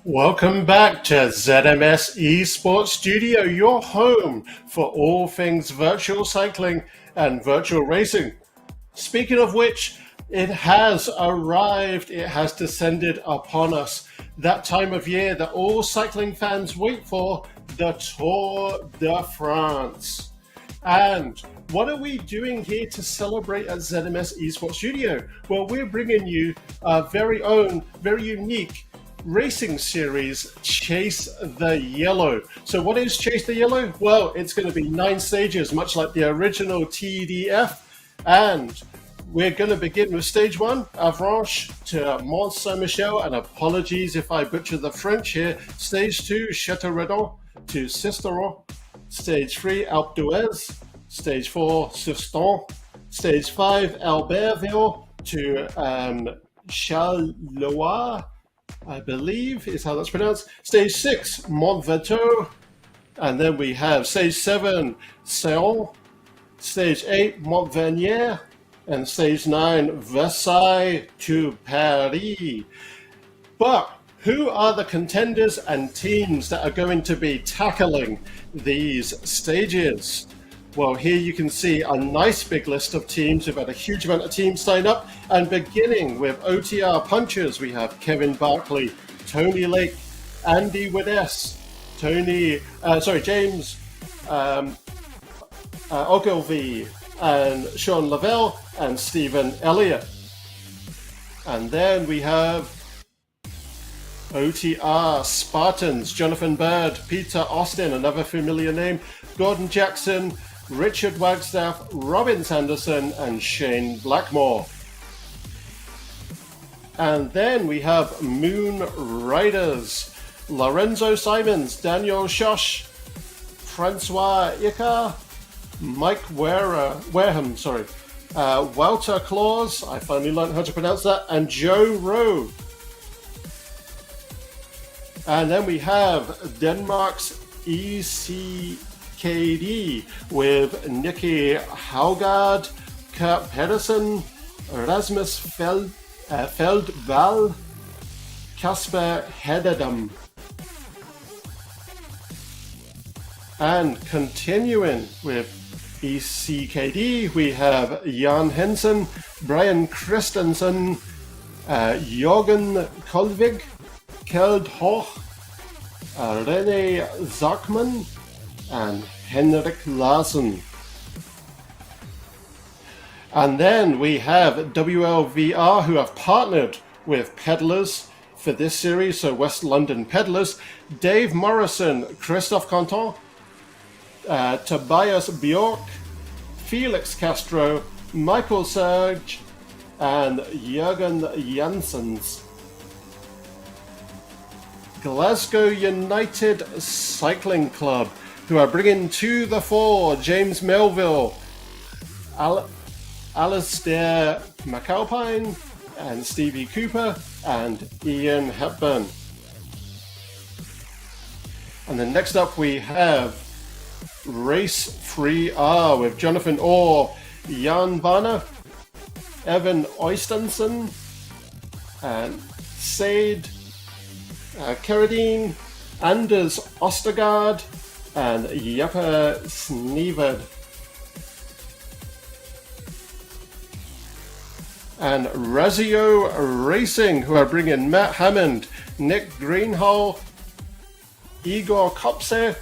Welcome back to ZMS Esports Studio, your home for all things virtual cycling and virtual racing. Speaking of which, it has arrived, it has descended upon us. That time of year that all cycling fans wait for, the Tour de France. And what are we doing here to celebrate at ZMS Esports Studio? Well, we're bringing you our very own, very unique racing series, Chase the Yellow. So what is Chase the Yellow? Well, it's going to be 9 stages, much like the original TDF. And we're going to begin with stage 1, Avranches to Mont Saint-Michel, and apologies if I butcher the French here. Stage 2, Château-Redon to Sisteron. Stage 3, Alpe d'Huez. Stage 4, Soustons. Stage 5, Albertville to Charleroi, I believe is how that's pronounced. Stage 6, Mont Ventoux. And then we have stage 7, Seon. Stage 8, Montvernier. And stage 9, Versailles to Paris. But who are the contenders and teams that are going to be tackling these stages? Well, here you can see a nice big list of teams. We've had a huge amount of teams sign up. And beginning with OTR punchers, we have Kevin Barkley, Tony Lake, Andy Wides, James Ogilvy, and Sean Lavelle, and Stephen Elliott. And then we have OTR Spartans, Jonathan Bird, Peter Austin, another familiar name, Gordon Jackson, Richard Wagstaff, Robin Sanderson, and Shane Blackmore. And then we have Moon Riders, Lorenzo Simons, Daniel Schosch, Francois Icard, Mike Wareham, Walter Claus, I finally learned how to pronounce that, and Joe Rowe. And then we have Denmark's ECKD with Nicky Haugard, Kurt Pedersen, Rasmus Feldvall, Kasper Hededam. And continuing with ECKD, we have Jan Hensen, Brian Christensen, Jorgen Kolvig, Kjeld Hoch, René Zachman, and Henrik Larsen. And then we have WLVR, who have partnered with Pedalers for this series, so West London Pedalers, Dave Morrison, Christophe Canton, Tobias Bjork, Felix Castro, Michael Serge, and Jürgen Janssens. Glasgow United Cycling Club, who are bringing to the fore James Melville, Alistair McAlpine, and Stevie Cooper, and Ian Hepburn. And then next up we have Race 3R with Jonathan Orr, Jan Varner, Evan Oystensen, and Sade Keradine, Anders Ostergaard, and Jeppe Sneved. And Razio Racing, who are bringing Matt Hammond, Nick Greenhall, Igor Kopse,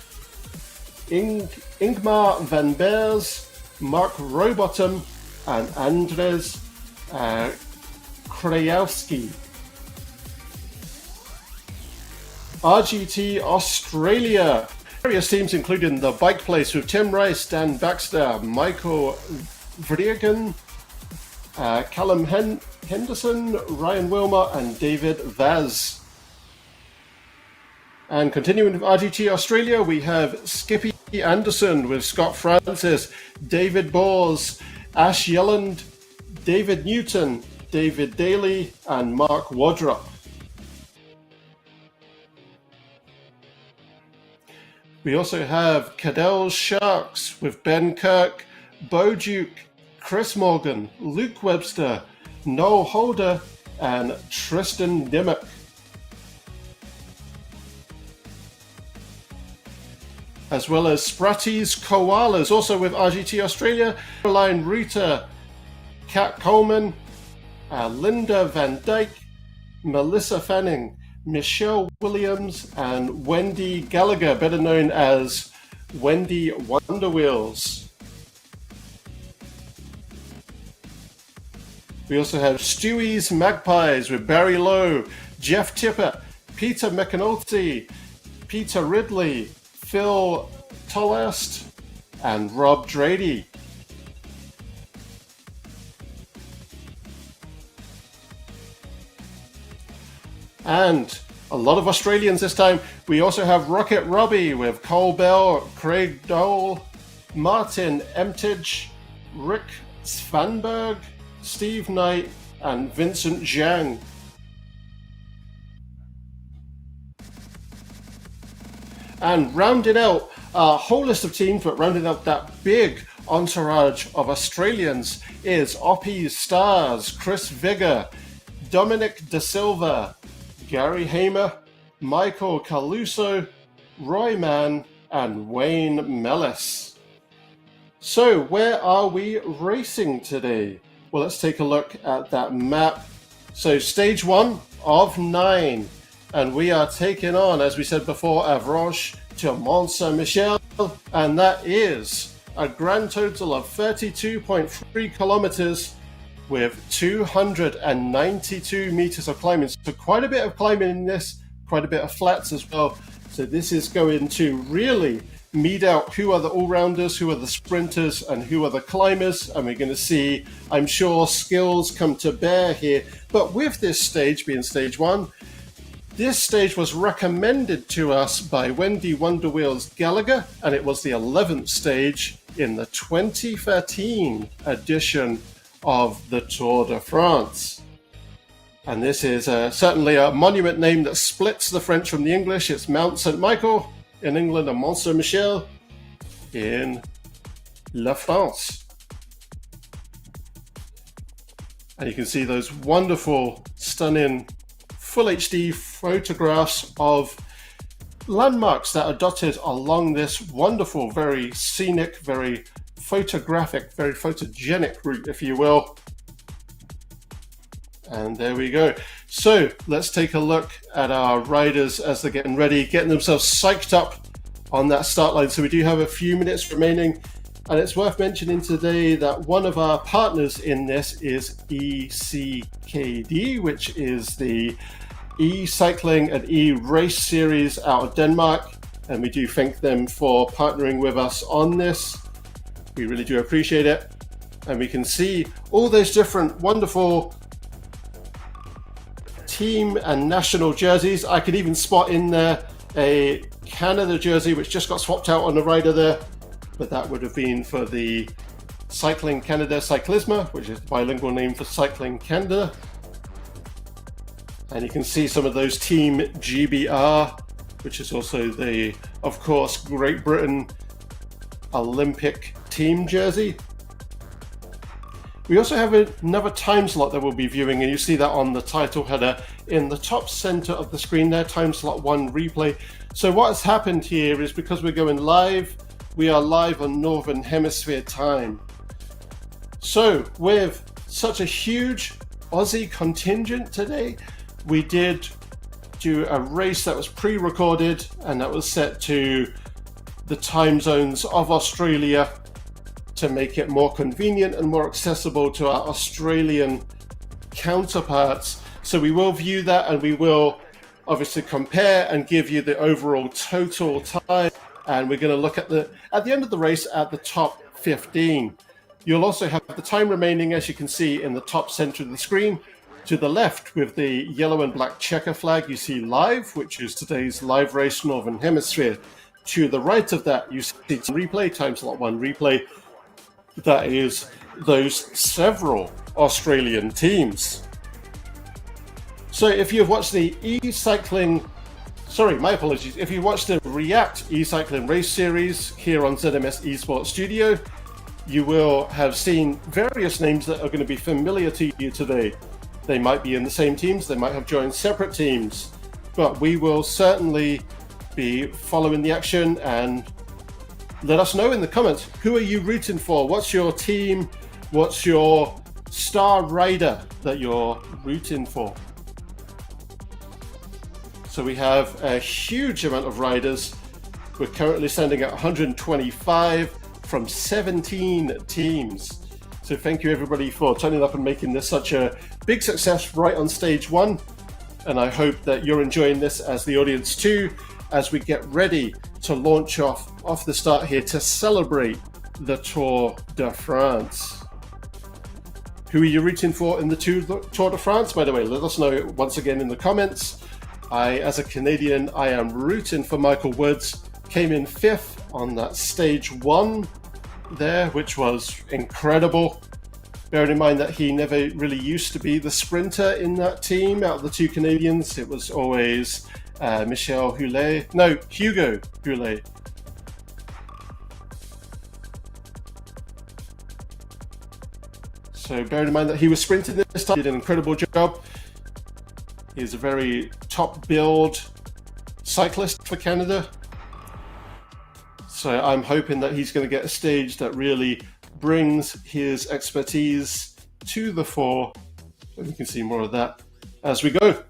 Ingmar Van Beers, Mark Rowbottom, and Andres Krajewski. RGT Australia. Various teams including the Bike Place with Tim Rice, Dan Baxter, Michael Vriegan, Callum Henderson, Ryan Wilmot, and David Vaz. And continuing with RGT Australia, we have Skippy Anderson with Scott Francis, David Bors, Ash Yelland, David Newton, David Daly, and Mark Wadrup. We also have Cadell's Sharks with Ben Kirk, Bo Duke, Chris Morgan, Luke Webster, Noel Holder, and Tristan Dimmock. as well as Spratties Koalas, also with RGT Australia, Caroline Reuter, Kat Coleman, Linda Van Dyke, Melissa Fanning, Michelle Williams, and Wendy Gallagher, better known as Wendy Wonder Wheels. We also have Stewie's Magpies with Barry Lowe, Jeff Tippett, Peter McAnulty, Peter Ridley, Phil Tollest, and Rob Drady. And a lot of Australians this time. We also have Rocket Robbie with Cole Bell, Craig Dole, Martin Emtage, Rick Svanberg, Steve Knight, and Vincent Zhang. And rounding out a whole list of teams, but rounding out that big entourage of Australians is Oppie's Stars, Chris Vigor, Dominic De Silva, Gary Hamer, Michael Caluso, Roy Mann, and Wayne Mellis. So where are we racing today? Well, let's take a look at that map. So stage 1 of 9, and we are taking on, as we said before, Avranches to Mont Saint-Michel, and that is a grand total of 32.3 kilometers with 292 meters of climbing. So quite a bit of climbing in this, quite a bit of flats as well. So this is going to really mete out who are the all-rounders, who are the sprinters, and who are the climbers. And we're going to see, I'm sure, skills come to bear here. But with this stage being stage 1, this stage was recommended to us by Wendy Wonder Wheels Gallagher, and it was the 11th stage in the 2013 edition of the Tour de France. And this is certainly a monument name that splits the French from the English. It's Mount St. Michael in England and Mont Saint-Michel in La France. And you can see those wonderful, stunning, full HD photographs of landmarks that are dotted along this wonderful, very scenic, very photographic, very photogenic route, if you will. And there we go. So let's take a look at our riders as they're getting ready, getting themselves psyched up on that start line. So we do have a few minutes remaining, and it's worth mentioning today that one of our partners in this is ECKD, which is the e-cycling and e-race series out of Denmark, and we do thank them for partnering with us on this. We really do appreciate it. And we can see all those different wonderful team and national jerseys. I could even spot in there a Canada jersey which just got swapped out on the rider there, but that would have been for the Cycling Canada Cyclisme, which is the bilingual name for Cycling Canada. And you can see some of those Team GBR, which is also the, of course, Great Britain Olympic team jersey. We also have another time slot that we'll be viewing, and you see that on the title header in the top center of the screen there, time slot 1 replay. So what has happened here is, because we're going live, we are live on Northern Hemisphere time. So with such a huge Aussie contingent today, we did do a race that was pre-recorded, and that was set to the time zones of Australia to make it more convenient and more accessible to our Australian counterparts. So we will view that, and we will obviously compare and give you the overall total time. And we're going to look at the end of the race at the top 15. You'll also have the time remaining, as you can see in the top center of the screen. To the left, with the yellow and black checker flag, you see live, which is today's live race Northern Hemisphere. To the right of that, you see replay, time slot 1 replay. That is those several Australian teams. So if you've watched the e-cycling, sorry, my apologies, if you watched the React e-cycling race series here on ZMS Esports Studio, you will have seen various names that are going to be familiar to you today. They might be in the same teams, they might have joined separate teams, but we will certainly be following the action and let us know in the comments, who are you rooting for? What's your team? What's your star rider that you're rooting for? So we have a huge amount of riders. We're currently standing at 125 from 17 teams. So thank you everybody for turning up and making this such a big success right on stage one. And I hope that you're enjoying this as the audience too, as we get ready to launch off the start here to celebrate the Tour de France. Who are you rooting for in the Tour de France, by the way? Let us know once again in the comments. As a Canadian, I am rooting for Michael Woods. Came in 5th on that stage 1 there, which was incredible. Bearing in mind that he never really used to be the sprinter in that team. Out of the 2 Canadians, it was always Hugo Houlet. So bearing in mind that he was sprinting this time, he did an incredible job. He's a very top build cyclist for Canada. So I'm hoping that he's going to get a stage that really brings his expertise to the fore. And we can see more of that as we go.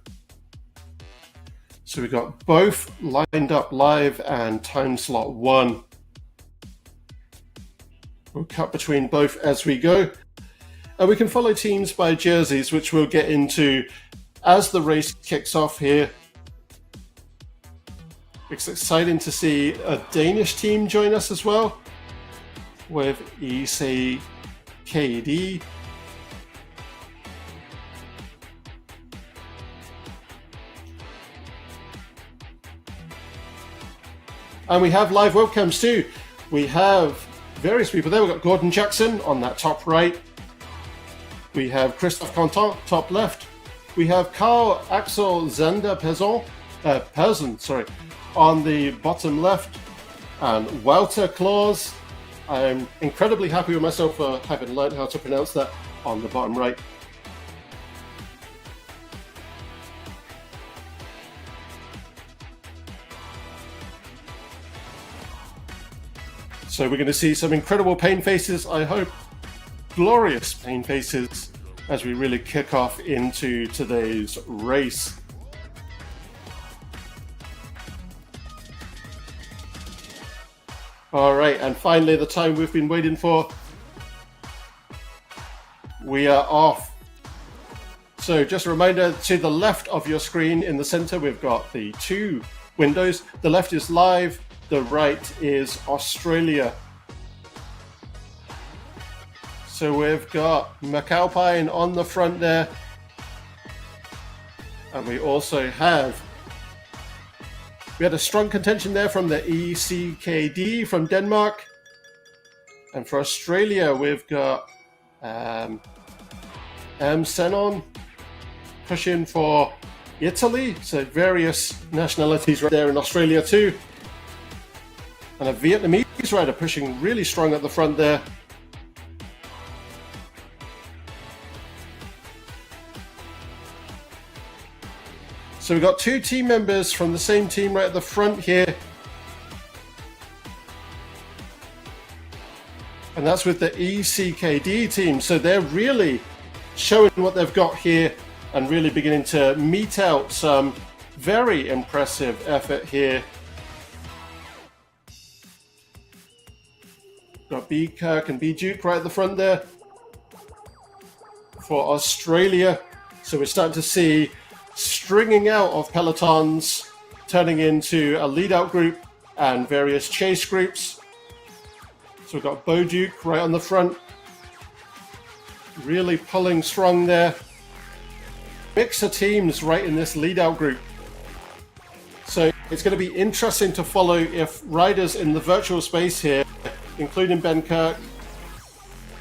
So we've got both lined up live and time slot 1. We'll cut between both as we go. And we can follow teams by jerseys, which we'll get into as the race kicks off here. It's exciting to see a Danish team join us as well with ECKD. And we have live webcams too. We have various people there. We've got Gordon Jackson on that top right. We have Christophe Quentin, top left. We have Carl Axel Zander Persson, on the bottom left. And Wouter Claus. I'm incredibly happy with myself for having learned how to pronounce that on the bottom right. So we're going to see some incredible pain faces, I hope. Glorious pain faces as we really kick off into today's race. All right, and finally the time we've been waiting for. We are off. So just a reminder, to the left of your screen in the center, we've got the 2 windows. The left is live, the right is Australia. So we've got McAlpine on the front there. And we also we had a strong contention there from the ECKD from Denmark. And for Australia, we've got Senon pushing for Italy. So various nationalities right there in Australia too. And a Vietnamese rider pushing really strong at the front there. So we've got 2 team members from the same team right at the front here. And that's with the ECKD team. So they're really showing what they've got here and really beginning to mete out some very impressive effort here. Got B Kirk and B Duke right at the front there for Australia. So we're starting to see stringing out of pelotons, turning into a lead-out group and various chase groups. So we've got Bo Duke right on the front, really pulling strong there. Mix of teams right in this lead-out group. So it's going to be interesting to follow if riders in the virtual space here, including Ben Kirk,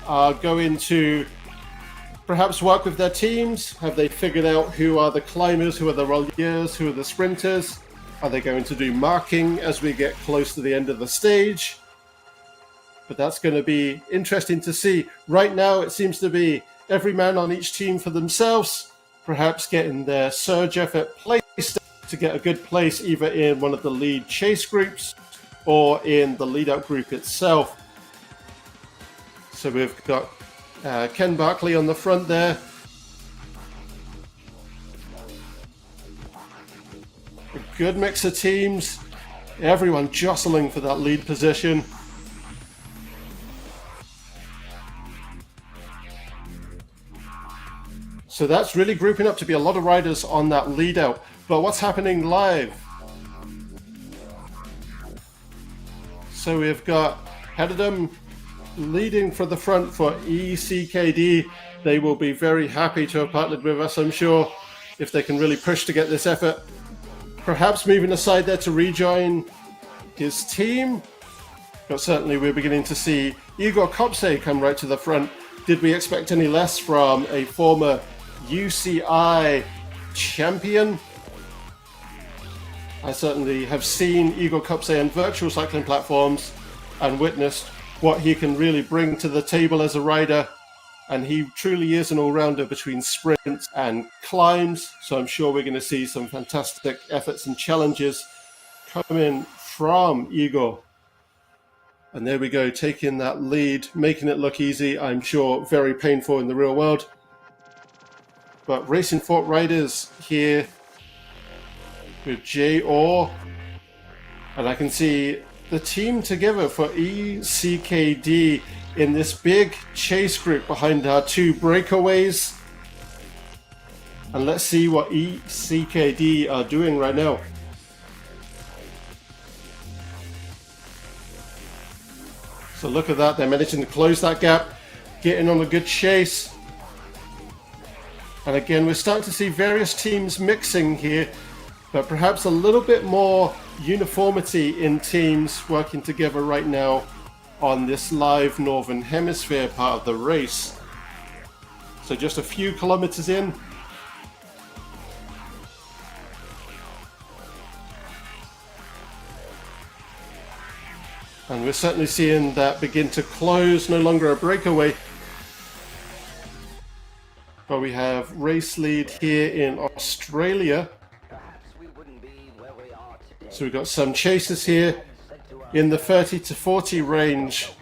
are going to perhaps work with their teams. Have they figured out who are the climbers, who are the rollers, who are the sprinters? Are they going to do marking as we get close to the end of the stage? But that's going to be interesting to see. Right now, it seems to be every man on each team for themselves, perhaps getting their surge effort placed to get a good place either in one of the lead chase groups or in the lead-up group itself. So we've got Ken Barkley on the front there. A good mix of teams. Everyone jostling for that lead position. So that's really grouping up to be a lot of riders on that lead out. But what's happening live? So we've got Hederdum leading for the front for ECKD. They will be very happy to have partnered with us, I'm sure, if they can really push to get this effort. Perhaps moving aside there to rejoin his team. But certainly we're beginning to see Igor Kopse come right to the front. Did we expect any less from a former UCI champion? I certainly have seen Igor Kopse on virtual cycling platforms and witnessed what he can really bring to the table as a rider. And he truly is an all-rounder between sprints and climbs. So I'm sure we're going to see some fantastic efforts and challenges coming from Igor. And there we go, taking that lead, making it look easy. I'm sure very painful in the real world. But Racing Fort riders here with Jay Orr. And I can see the team together for ECKD in this big chase group behind our two breakaways. And let's see what ECKD are doing right now. So look at that, they're managing to close that gap, getting on a good chase. And again, we're starting to see various teams mixing here, but perhaps a little bit more uniformity in teams working together right now on this live Northern Hemisphere part of the race. So just a few kilometers in. And we're certainly seeing that begin to close, no longer a breakaway. But we have race lead here in Australia. So we've got some chasers here in the 30 to 40 range.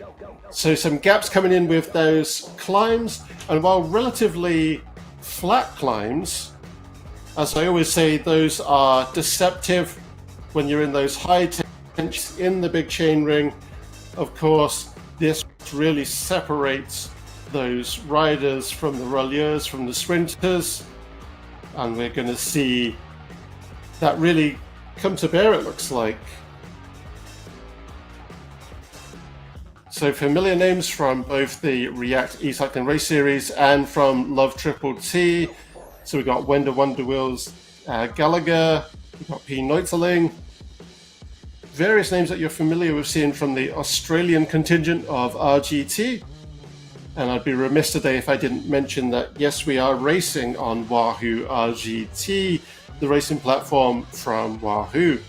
So some gaps coming in with those climbs. And while relatively flat climbs, as I always say, those are deceptive when you're in those high tensions in the big chain ring. Of course, this really separates those riders from the rollers, from the sprinters. And we're going to see that really come to bear, it looks like. So familiar names from both the React e-cycling race series and from Love Triple T. So we've got Wender Wonderwheels Gallagher, we've got P. Neutzeling. Various names that you're familiar with seeing from the Australian contingent of RGT. And I'd be remiss today if I didn't mention that, yes, we are racing on Wahoo RGT, the racing platform from Wahoo.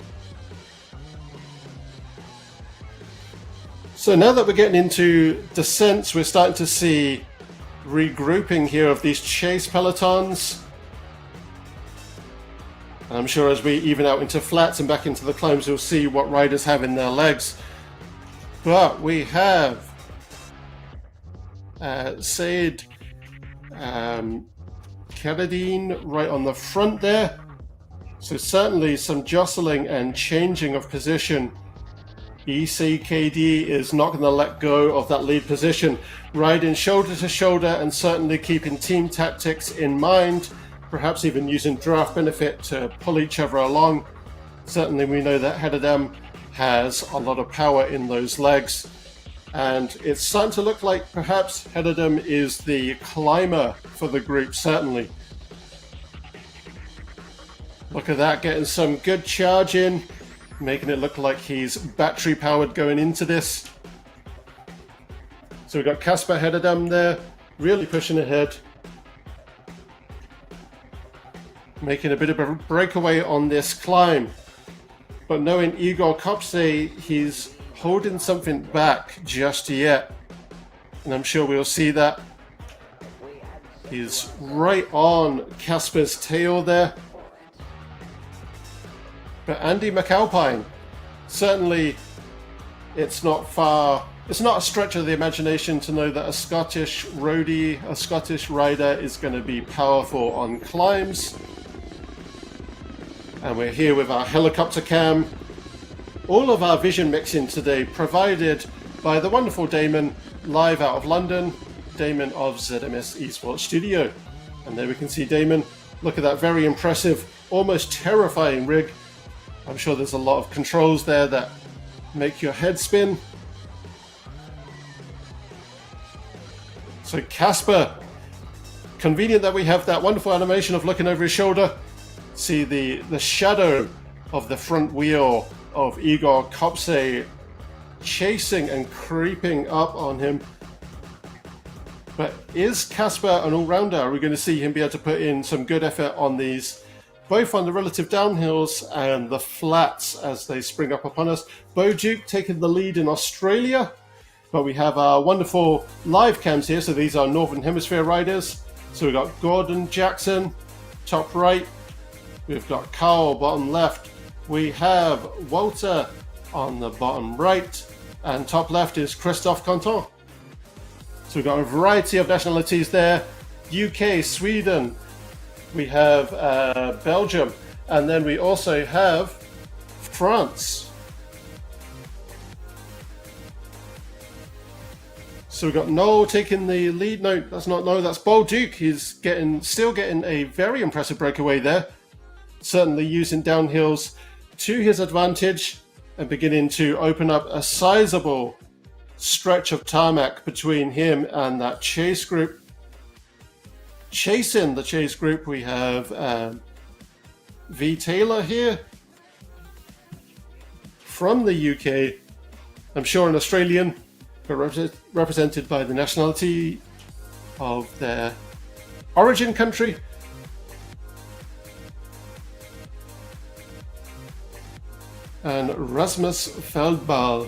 So now that we're getting into descents, we're starting to see regrouping here of these chase pelotons. And I'm sure as we even out into flats and back into the climbs, you'll see what riders have in their legs. But we have Said Karadine right on the front there. So certainly some jostling and changing of position. ECKD is not going to let go of that lead position, riding shoulder to shoulder and certainly keeping team tactics in mind, perhaps even using draft benefit to pull each other along. Certainly we know that Hederdam has a lot of power in those legs, and it's starting to look like perhaps Hederdam is the climber for the group, certainly. Look at that, getting some good charge in, making it look like he's battery powered going into this. So we've got Casper Hederdam there, really pushing ahead. Making a bit of a breakaway on this climb. But knowing Igor Kopse, he's holding something back just yet. And I'm sure we'll see that. He's right on Casper's tail there. But Andy McAlpine, certainly it's not a stretch of the imagination to know that a Scottish roadie, a Scottish rider is going to be powerful on climbs. And we're here with our helicopter cam. All of our vision mixing today provided by the wonderful Damon, live out of London, Damon of ZMS Esports Studio. And there we can see Damon. Look at that very impressive, almost terrifying rig. I'm sure there's a lot of controls there that make your head spin. So Casper, convenient that we have that wonderful animation of looking over his shoulder. See the shadow of the front wheel of Igor Kopse chasing and creeping up on him. But is Casper an all-rounder? Are we going to see him be able to put in some good effort on these, both on the relative downhills and the flats as they spring up upon us? Bo Duke taking the lead in Australia, but we have our wonderful live cams here. So these are Northern Hemisphere riders. So we've got Gordon Jackson, top right. We've got Carl, bottom left. We have Walter on the bottom right. And top left is Christophe Canton. So we've got a variety of nationalities there. UK, Sweden. We have Belgium. And then we also have France. So we've got Noel taking the lead. No, that's not Noel, that's Bo Duke. He's still getting a very impressive breakaway there. Certainly using downhills to his advantage and beginning to open up a sizable stretch of tarmac between him and that chase group. Chasing the chase group, we have V. Taylor here from the UK. I'm sure an Australian, but represented by the nationality of their origin country. And Rasmus Feldball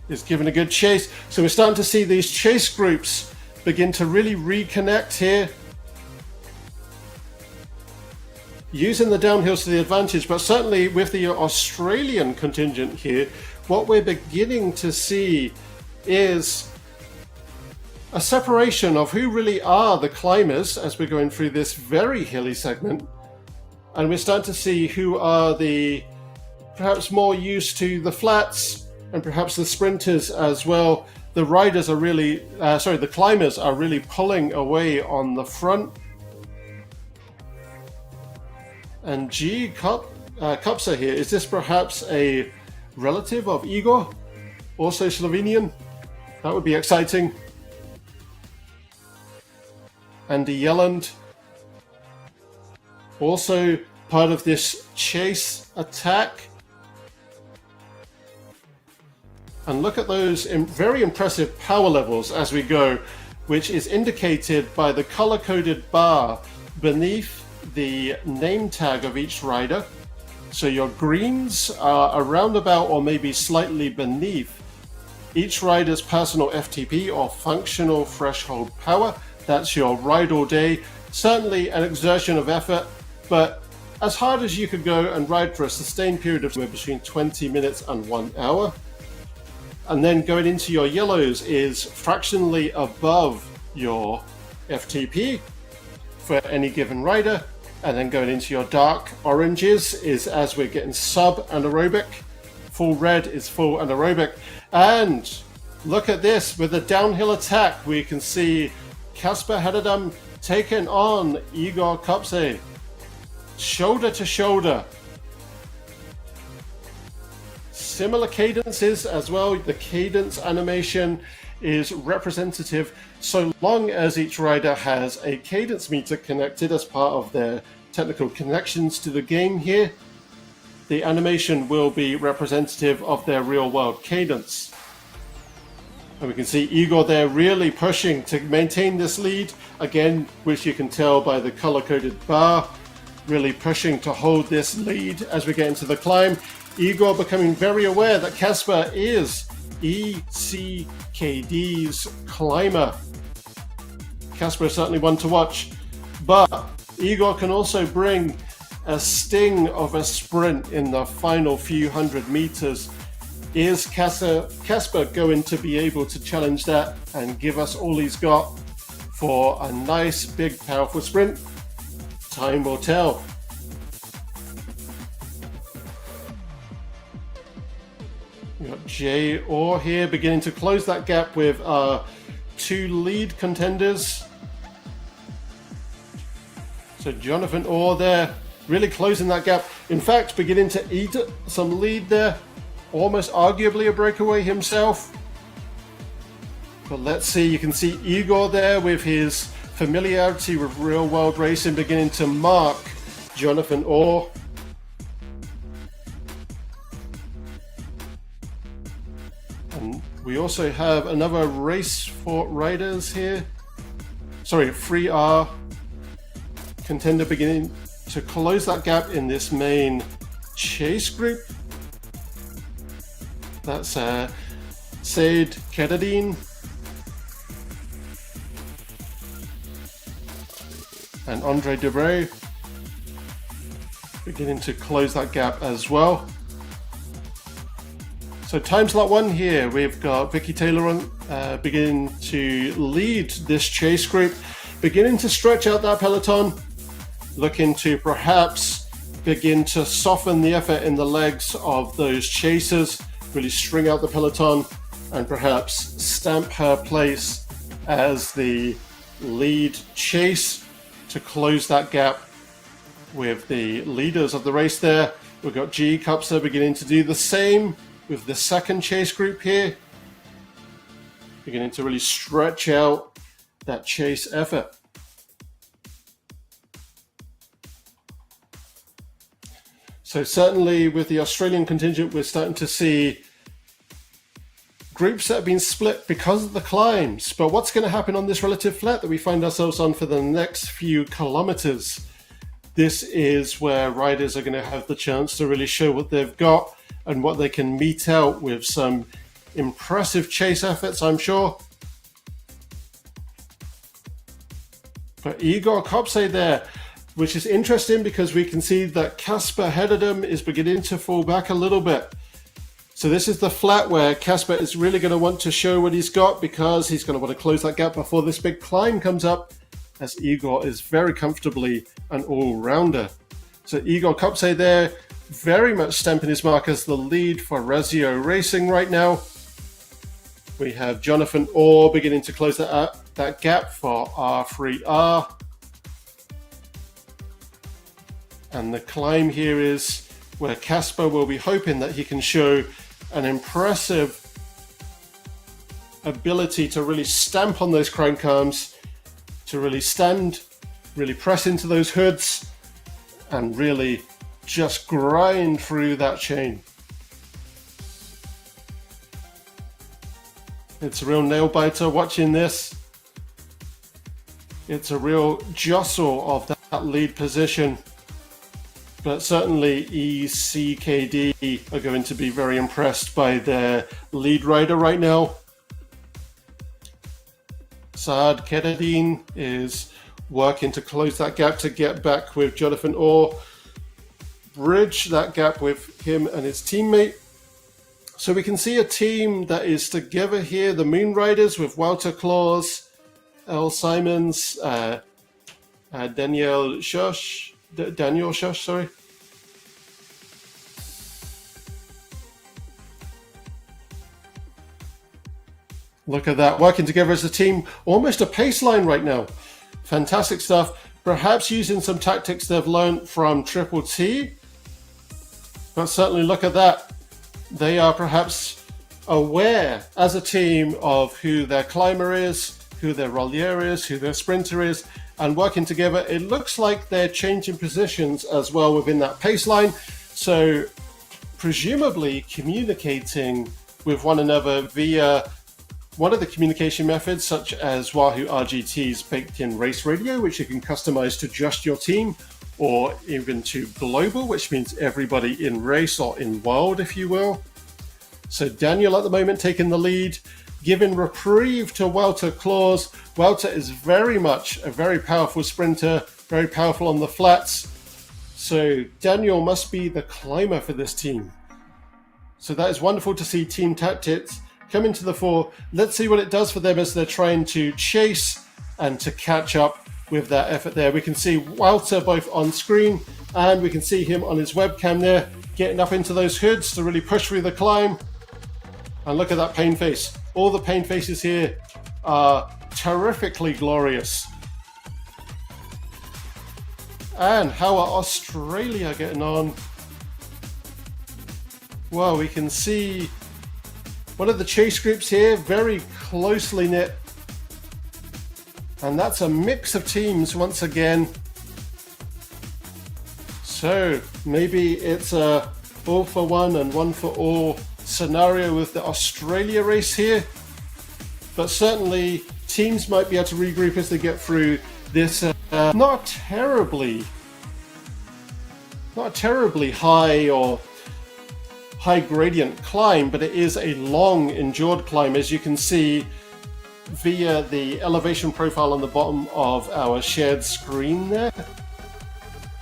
is given a good chase. So we're starting to see these chase groups begin to really reconnect here, using the downhills to the advantage. But certainly with the Australian contingent here, what we're beginning to see is a separation of who really are the climbers as we're going through this very hilly segment. And we're starting to see who are the perhaps more used to the flats and perhaps the sprinters as well. The riders are really, the climbers are really pulling away on the front. And G. Kopse here, is this perhaps a relative of Igor? Also Slovenian? That would be exciting. Andy Yelland, also part of this chase attack. And look at those very impressive power levels as we go, which is indicated by the color-coded bar beneath the name tag of each rider. So your greens are around about or maybe slightly beneath each rider's personal FTP or functional threshold power. That's your ride all day. Certainly an exertion of effort, but as hard as you could go and ride for a sustained period of somewhere between 20 minutes and 1 hour. And then going into your yellows is fractionally above your FTP for any given rider. And then going into your dark oranges is as we're getting sub-anaerobic. Full red is full anaerobic. And look at this, with the downhill attack, we can see Casper Hededam taking on Igor Kopse. Shoulder to shoulder. Similar cadences as well. The cadence animation is representative so long as each rider has a cadence meter connected as part of their technical connections to the game here. The animation will be representative of their real world cadence. And we can see Igor there really pushing to maintain this lead, again, which you can tell by the color-coded bar, really pushing to hold this lead as we get into the climb. Igor becoming very aware that Casper is ECKD's climber. Casper is certainly one to watch, but Igor can also bring a sting of a sprint in the final few hundred meters. Is Casper going to be able to challenge that and give us all he's got for a nice, big, powerful sprint? Time will tell. We've got Jay Orr here beginning to close that gap with our two lead contenders. So Jonathan Orr there, really closing that gap. In fact, beginning to eat some lead there. Almost arguably a breakaway himself. But let's see, you can see Igor there with his familiarity with real world racing beginning to mark Jonathan Orr. And we also have another race for riders here. Sorry, 3R contender beginning to close that gap in this main chase group. That's Said Kedadine and Andre Debray beginning to close that gap as well. So time slot 1 here, we've got Vicky Taylor on, beginning to lead this chase group, beginning to stretch out that peloton, looking to perhaps begin to soften the effort in the legs of those chasers, really string out the peloton and perhaps stamp her place as the lead chase to close that gap with the leaders of the race there. We've got G Cupser beginning to do the same with the second chase group here, beginning to really stretch out that chase effort. So certainly with the Australian contingent, we're starting to see groups that have been split because of the climbs. But what's going to happen on this relative flat that we find ourselves on for the next few kilometers? This is where riders are going to have the chance to really show what they've got and what they can mete out with some impressive chase efforts, I'm sure. But Igor Kopse there, which is interesting because we can see that Casper ahead of him is beginning to fall back a little bit. So this is the flat where Casper is really going to want to show what he's got because he's going to want to close that gap before this big climb comes up, as Igor is very comfortably an all-rounder. So Igor Kopse there, very much stamping his mark as the lead for Razio Racing right now. We have Jonathan Orr beginning to close that gap for R3R. And the climb here is where Casper will be hoping that he can show an impressive ability to really stamp on those crank arms, to really stand, really press into those hoods, and really just grind through that chain. It's a real nail biter watching this. It's a real jostle of that lead position. But certainly ECKD are going to be very impressed by their lead rider right now. Saad Kedadine is working to close that gap to get back with Jonathan Orr, bridge that gap with him and his teammate. So we can see a team that is together here, the Moon Riders with Walter Claus, L. Simons, Daniel Shush, sorry. Look at that, working together as a team, almost a pace line right now. Fantastic stuff. Perhaps using some tactics they've learned from Triple T. But certainly look at that. They are perhaps aware as a team of who their climber is, who their rollier is, who their sprinter is, and working together. It looks like they're changing positions as well within that pace line. So presumably communicating with one another via one of the communication methods, such as Wahoo RGT's baked-in race radio, which you can customize to just your team, or even to global, which means everybody in race or in world, if you will. So Daniel at the moment taking the lead, giving reprieve to Walter Claus. Walter is very much a very powerful sprinter, very powerful on the flats. So Daniel must be the climber for this team. So that is wonderful to see Team Tactics come into the fore. Let's see what it does for them as they're trying to chase and to catch up with that effort there. We can see Walter both on screen, and we can see him on his webcam there, getting up into those hoods to really push through the climb. And look at that pain face. All the pain faces here are terrifically glorious. And how are Australia getting on? Well, we can see one of the chase groups here, very closely knit. And that's a mix of teams once again. So maybe it's a all for one and one for all scenario with the Australia race here. But certainly teams might be able to regroup as they get through this not terribly high or high gradient climb, but it is a long endured climb, as you can see via the elevation profile on the bottom of our shared screen there.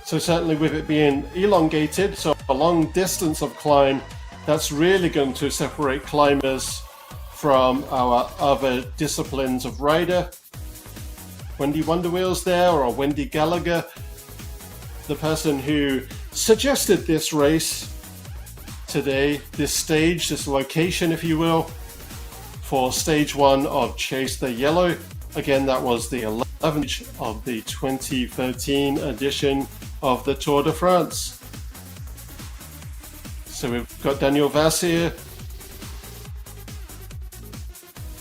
So certainly with it being elongated, so a long distance of climb, that's really going to separate climbers from our other disciplines of rider. Wendy Wonderwheels there, or Wendy Gallagher, the person who suggested this race today, this stage, this location if you will, for stage 1 of Chase the Yellow. Again, that was the 11th of the 2013 edition of the Tour de France. So we've got Daniel Vass here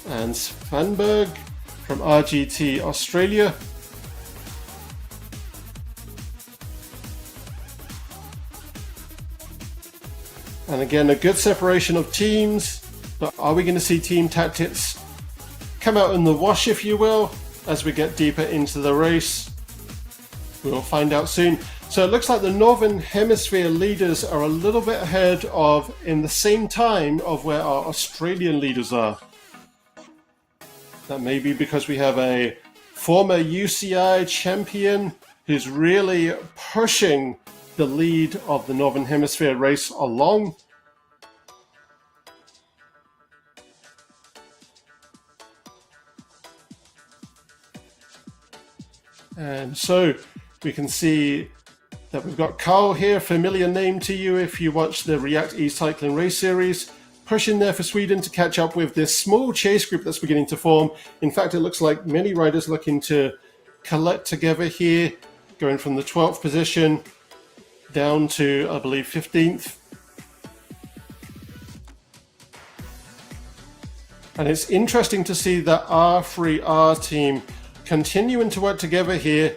and Svanberg from RGT Australia. And again, a good separation of teams, but are we going to see Team Tactics come out in the wash, if you will, as we get deeper into the race? We'll find out soon. So it looks like the Northern Hemisphere leaders are a little bit ahead of, in the same time, of where our Australian leaders are. That may be because we have a former UCI champion who's really pushing the lead of the Northern Hemisphere race along. And so we can see that we've got Carl here, familiar name to you if you watch the RGT Cycling race series, pushing there for Sweden to catch up with this small chase group that's beginning to form. In fact, it looks like many riders looking to collect together here, going from the 12th position down to, I believe, 15th. And it's interesting to see that R3R team continuing to work together here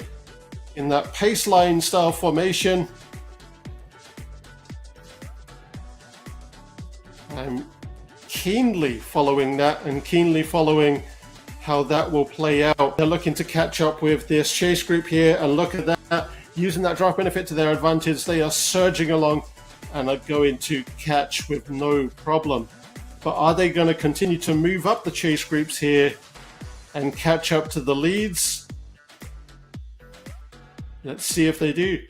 in that pace line style formation. I'm keenly following that and keenly following how that will play out. They're looking to catch up with this chase group here, and look at that, using that draft benefit to their advantage. They are surging along and are going to catch with no problem. But are they going to continue to move up the chase groups here and catch up to the leads? Let's see if they do.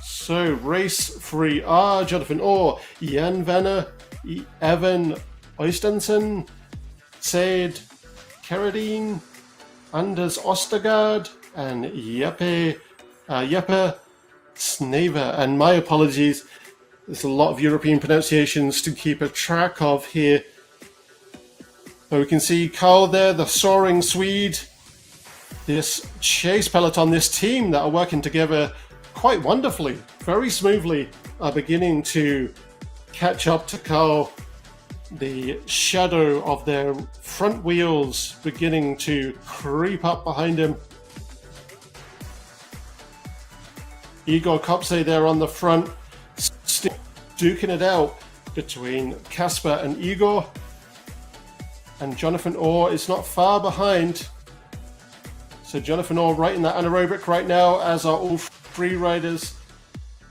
So race 3R, Jonathan Orr, Jan Venner, Evan Oystensen, Said Carradine, Anders Ostergaard, and Jeppe Snever. And my apologies, there's a lot of European pronunciations to keep a track of here. So we can see Carl there, the soaring Swede. This chase peloton, this team that are working together quite wonderfully, very smoothly, are beginning to catch up to Carl. The shadow of their front wheels beginning to creep up behind him. Igor Kopse there on the front, still duking it out between Casper and Igor. And Jonathan Orr is not far behind. So Jonathan Orr right in that anaerobic right now, as are all three riders.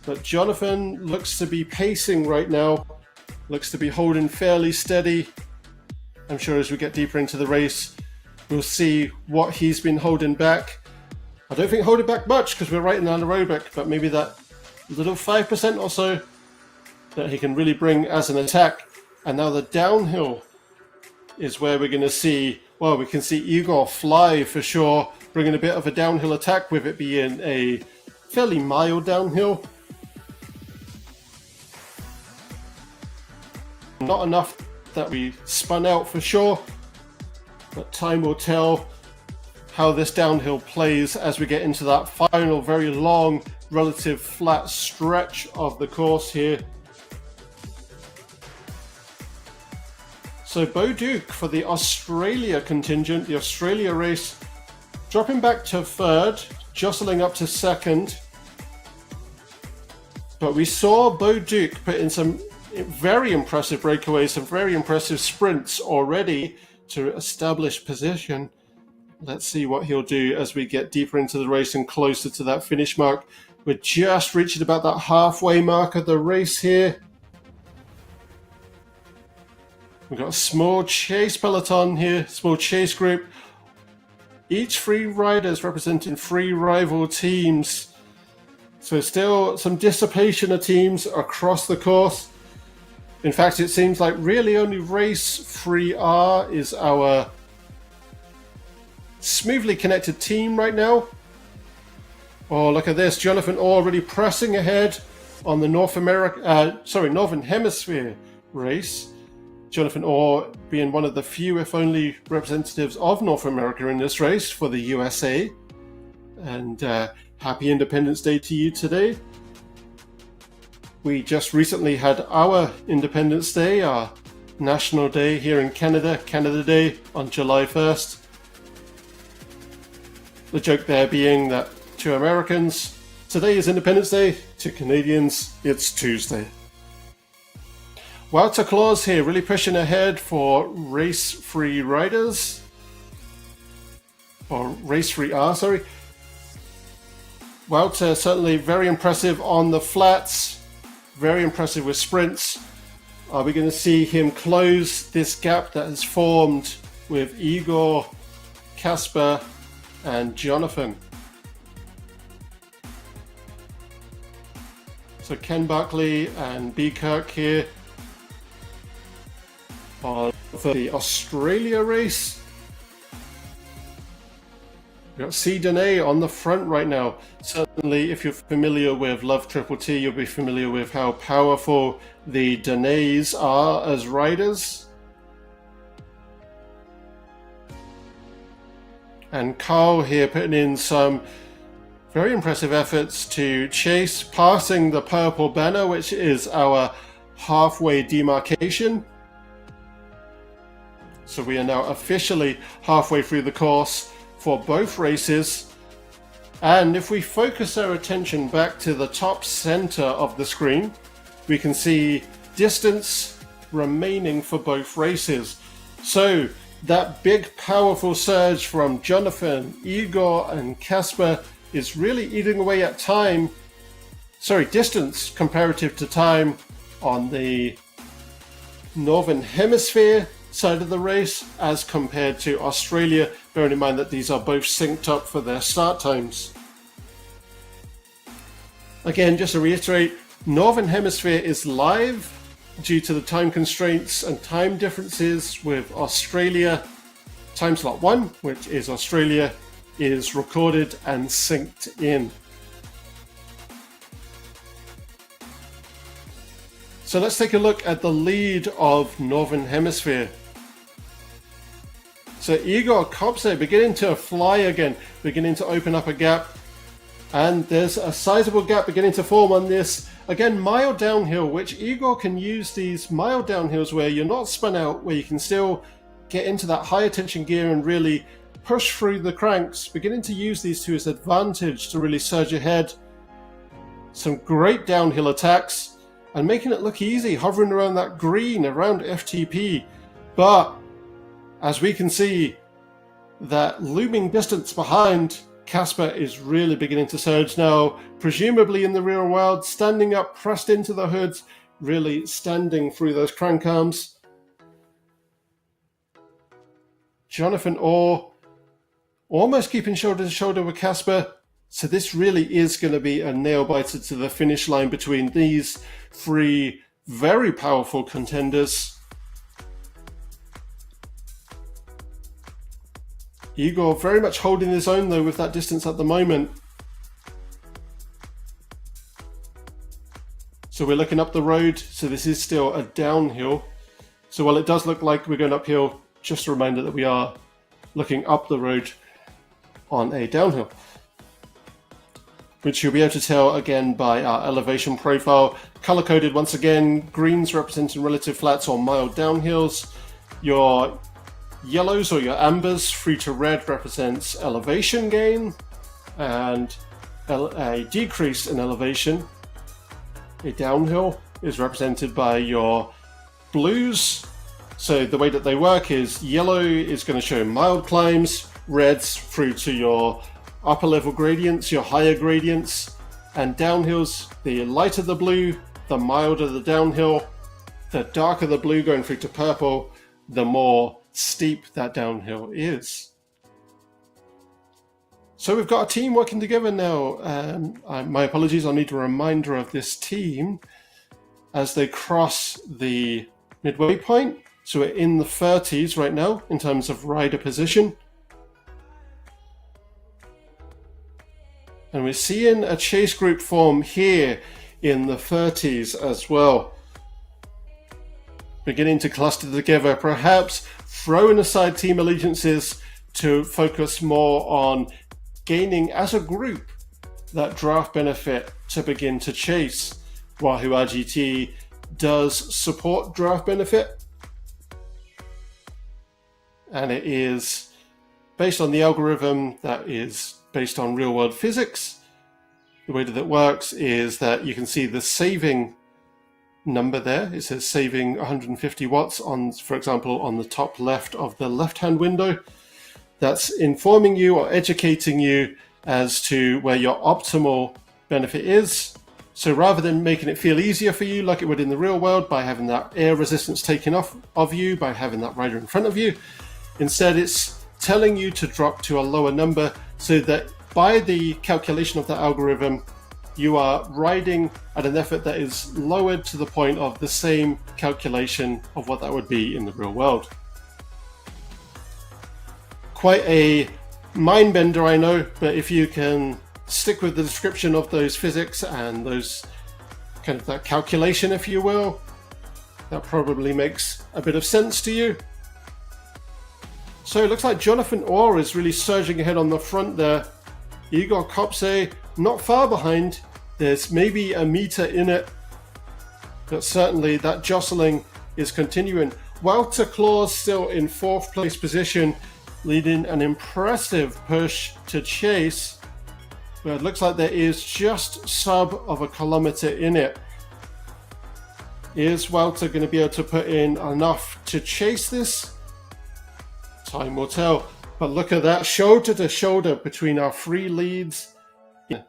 But Jonathan looks to be pacing right now, looks to be holding fairly steady. I'm sure as we get deeper into the race, we'll see what he's been holding back. I don't think holding back much because we're right in the anaerobic, but maybe that little 5% or so that he can really bring as an attack. And now the downhill is where we're going to see, well, we can see Igor fly for sure, bringing a bit of a downhill attack with it being a fairly mild downhill. Not enough that we spun out for sure, but time will tell how this downhill plays as we get into that final very long relative flat stretch of the course here. So Bo Duke for the Australia contingent, the Australia race, dropping back to third, jostling up to second. But we saw Bo Duke put in some very impressive breakaways, some very impressive sprints already to establish position. Let's see what he'll do as we get deeper into the race and closer to that finish mark. We're just reaching about that halfway mark of the race here. We've got a small chase peloton here, small chase group. Each three riders representing three rival teams. So still some dissipation of teams across the course. In fact, it seems like really only race 3R is our smoothly connected team right now. Oh, look at this. Jonathan already pressing ahead on the Northern Hemisphere race. Jonathan Orr being one of the few, if only, representatives of North America in this race for the USA. And happy Independence Day to you today. We just recently had our Independence Day, our National Day here in Canada, Canada Day on July 1st. The joke there being that to Americans, today is Independence Day, to Canadians, it's Tuesday. Wouter Claus here, really pushing ahead for race 3 riders. Or race 3R, sorry. Wouter certainly very impressive on the flats, very impressive with sprints. Are we going to see him close this gap that has formed with Igor, Casper, and Jonathan? So Ken Buckley and B. Kirk here for the Australia race. We've got C. Dene on the front right now. Certainly, if you're familiar with Love Triple T, you'll be familiar with how powerful the Denes are as riders. And Carl here putting in some very impressive efforts to chase, passing the purple banner, which is our halfway demarcation. So we are now officially halfway through the course for both races. And if we focus our attention back to the top center of the screen, we can see distance remaining for both races. So that big powerful surge from Jonathan, Igor, and Casper is really eating away at distance comparative to time on the Northern Hemisphere side of the race as compared to Australia, bearing in mind that these are both synced up for their start times. Again, just to reiterate, Northern Hemisphere is live due to the time constraints and time differences with Australia. Time slot 1, which is Australia, is recorded and synced in. So let's take a look at the lead of Northern Hemisphere. So Igor Kopse beginning to fly again, beginning to open up a gap. And there's a sizable gap beginning to form on this, again, mild downhill, which Igor can use these mild downhills where you're not spun out, where you can still get into that high tension gear and really push through the cranks, beginning to use these to his advantage to really surge ahead. Some great downhill attacks and making it look easy, hovering around that green, around FTP. But as we can see, that looming distance behind, Casper is really beginning to surge now, presumably in the real world, standing up, pressed into the hoods, really standing through those crank arms. Jonathan Orr almost keeping shoulder to shoulder with Casper. So this really is going to be a nail biter to the finish line between these three very powerful contenders. Igor very much holding his own though with that distance at the moment. So we're looking up the road, so this is still a downhill. So while it does look like we're going uphill, just a reminder that we are looking up the road on a downhill, which you'll be able to tell again by our elevation profile. Color coded once again, greens representing relative flats or mild downhills. Your yellows or your ambers through to red represents elevation gain and a decrease in elevation. A downhill is represented by your blues. So the way that they work is yellow is going to show mild climbs, reds through to your upper level gradients, your higher gradients, and downhills, the lighter the blue, the milder the downhill, the darker the blue going through to purple, the more steep that downhill is. So we've got a team working together now. My apologies, I'll need a reminder of this team as they cross the midway point. So we're in the 30s right now in terms of rider position. And we're seeing a chase group form here in the 30s as well. Beginning to cluster together, perhaps throwing aside team allegiances to focus more on gaining as a group that draft benefit to begin to chase. Wahoo RGT does support draft benefit, and it is based on the algorithm that is based on real world physics. The way that it works is that you can see the saving number there. It says saving 150 watts on, for example, on the top left of the left-hand window. That's informing you or educating you as to where your optimal benefit is. So rather than making it feel easier for you like it would in the real world by having that air resistance taken off of you, by having that rider in front of you, instead it's telling you to drop to a lower number so that by the calculation of the algorithm, you are riding at an effort that is lowered to the point of the same calculation of what that would be in the real world. Quite a mind bender, I know, but if you can stick with the description of those physics and those kind of that calculation, if you will, that probably makes a bit of sense to you. So it looks like Jonathan Orr is really surging ahead on the front there. Igor Kopse not far behind. There's maybe a meter in it, but certainly that jostling is continuing. Walter Claus still in 4th place position, leading an impressive push to chase, but it looks like there is just sub of a kilometer in it. Is Walter going to be able to put in enough to chase this? Time will tell. But look at that, shoulder to shoulder between our 3 leads in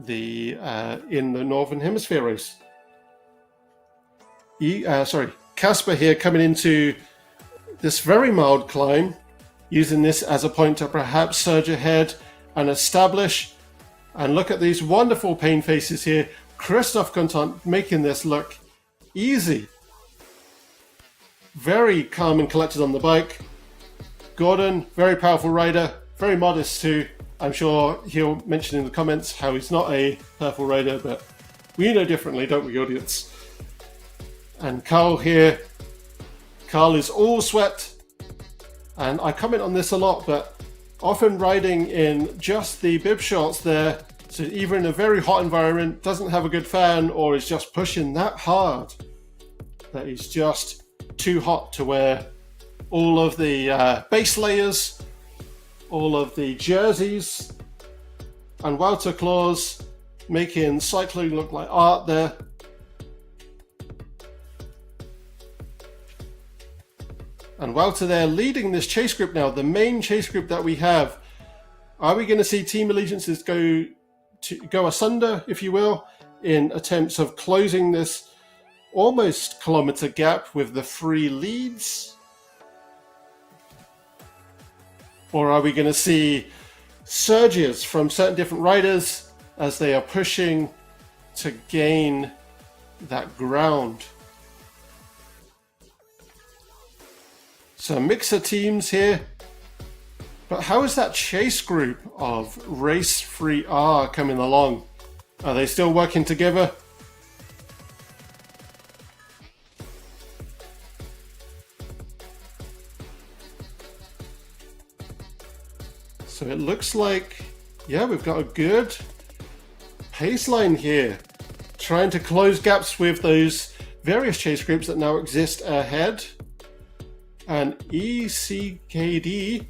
the Northern Hemisphere race. Casper here coming into this very mild climb, using this as a point to perhaps surge ahead and establish. And look at these wonderful pain faces here. Christophe Contant making this look easy. Very calm and collected on the bike. Gordon, very powerful rider, very modest too. I'm sure he'll mention in the comments how he's not a powerful rider, but we know differently, don't we, audience? And Carl here. Carl is all sweat. And I comment on this a lot, but often riding in just the bib shorts there, so either in a very hot environment, doesn't have a good fan, or is just pushing that hard that he's just too hot to wear all of the base layers, all of the jerseys, and Walter Claus making cycling look like art there. And Walter there leading this chase group now, the main chase group that we have. Are we going to see team allegiances go asunder, if you will, in attempts of closing this almost kilometer gap with the 3 leads? Or are we going to see surges from certain different riders as they are pushing to gain that ground? So a mix of teams here. But how is that chase group of Race 3R coming along? Are they still working together? So it looks like, yeah, we've got a good pace line here, trying to close gaps with those various chase groups that now exist ahead. And ECKD,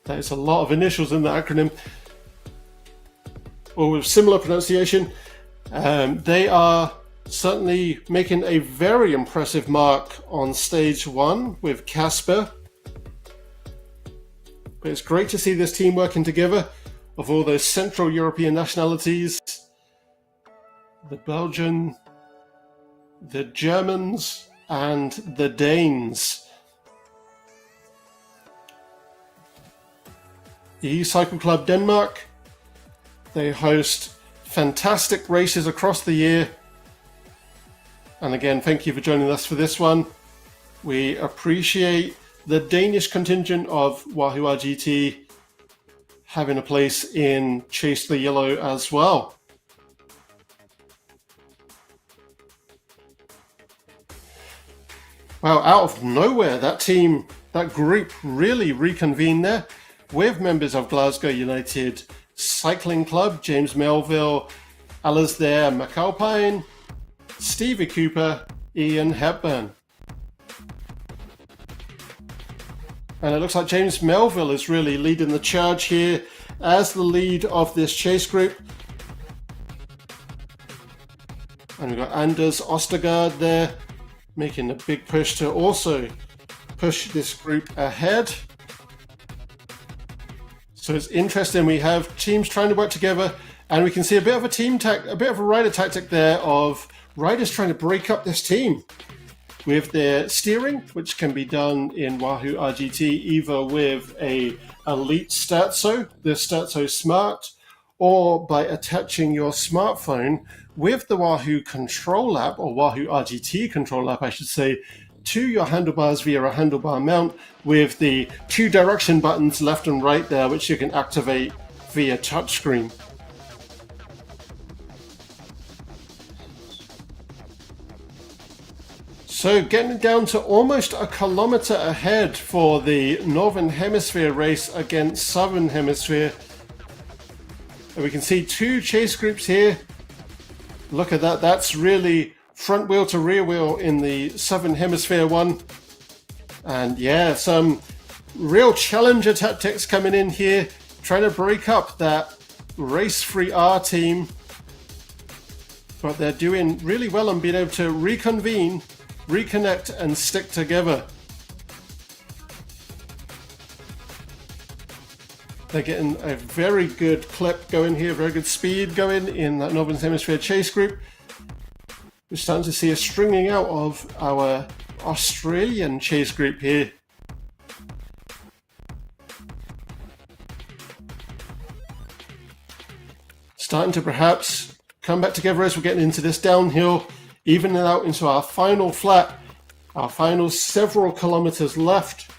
that is a lot of initials in the acronym, or with similar pronunciation. They are certainly making a very impressive mark on stage 1 with Casper. But it's great to see this team working together of all those Central European nationalities. The Belgian, the Germans, and the Danes. Cycle Club Denmark, they host fantastic races across the year. And again, thank you for joining us for this one. We appreciate the Danish contingent of Wahoo RGT having a place in Chase the Yellow as well. Wow, out of nowhere, that group really reconvened there with members of Glasgow United Cycling Club, James Melville, Alasdair McAlpine, Stevie Cooper, Ian Hepburn. And it looks like James Melville is really leading the charge here as the lead of this chase group. And we've got Anders Ostergaard there making a big push to also push this group ahead. So it's interesting, we have teams trying to work together, and we can see a bit of a rider tactic there of riders trying to break up this team with their steering, which can be done in Wahoo RGT either with a Elite Statso, the Statso Smart, or by attaching your smartphone with the Wahoo Control app, or Wahoo RGT Control app, I should say, to your handlebars via a handlebar mount with the 2 direction buttons left and right there, which you can activate via touchscreen. So getting down to almost a kilometer ahead for the Northern Hemisphere race against Southern Hemisphere. And we can see 2 chase groups here. Look at that, that's really front wheel to rear wheel in the Southern Hemisphere one. And yeah, some real challenger tactics coming in here, trying to break up that Race 3R team. But they're doing really well on being able to reconvene, reconnect, and stick together. They're getting a very good clip going here, very good speed going in that Northern Hemisphere chase group. We're starting to see a stringing out of our Australian chase group here. Starting to perhaps come back together as we're getting into this downhill, evening out into our final flat, our final several kilometers left.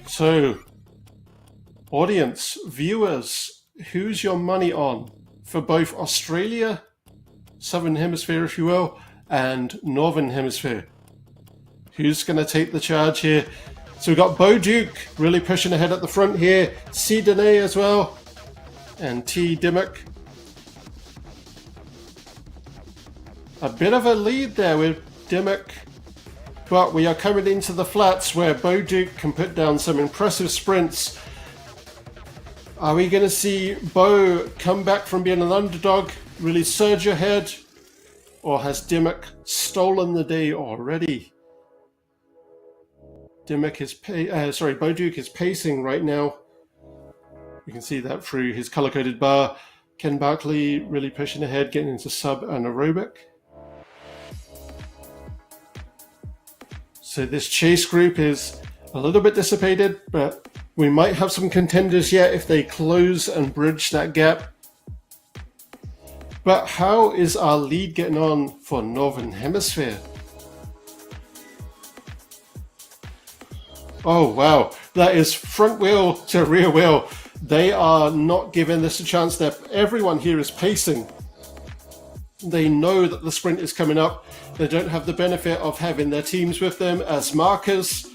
So, audience, viewers, who's your money on for both Australia, Southern Hemisphere if you will, and Northern Hemisphere? Who's going to take the charge here? So we've got Bo Duke really pushing ahead at the front here, C. Dene as well, and T. Dimmock. A bit of a lead there with Dimmock, but we are coming into the flats where Bo Duke can put down some impressive sprints. Are we going to see Bo come back from being an underdog, really surge ahead, or has Dimmock stolen the day already? Bo Duke is pacing right now. You can see that through his color-coded bar. Ken Barkley really pushing ahead, getting into sub and aerobic. So this chase group is a little bit dissipated, but we might have some contenders yet if they close and bridge that gap. But how is our lead getting on for Northern Hemisphere? Oh, wow. That is front wheel to rear wheel. They are not giving this a chance. Everyone here is pacing. They know that the sprint is coming up. They don't have the benefit of having their teams with them as markers.